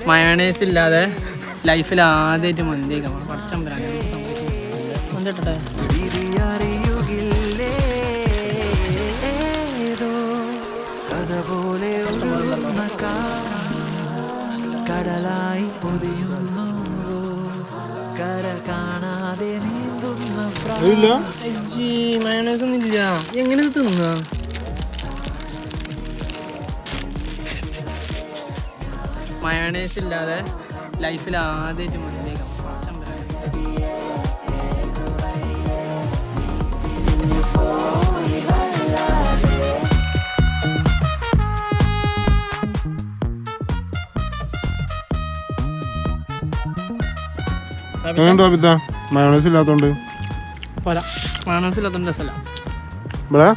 Mayonnaise ഇല്ലാതെ ലൈഫിൽ ആദ്യമായിട്ട് മന്തി കഴിക്കാം. പച്ചമ്പരാൻ മന്തിട്ടെ കടലായി പൊതിയുന്നു കര കാണാതെ നീന്തുന്ന മയോണൈസ് ഒന്നും ഇല്ല. എങ്ങനെ തിന്ന മയോണൈസ് ഇല്ലാതെ ലൈഫിൽ ആദ്യമായിട്ട് മന്തി കഴിക്കാം. മയോണൈസ് ഇല്ലാത്തോണ്ട് പോരാ, മയോണൈസ് ഇല്ലാത്തോണ്ട് രസമല്ല. ഇവിടെ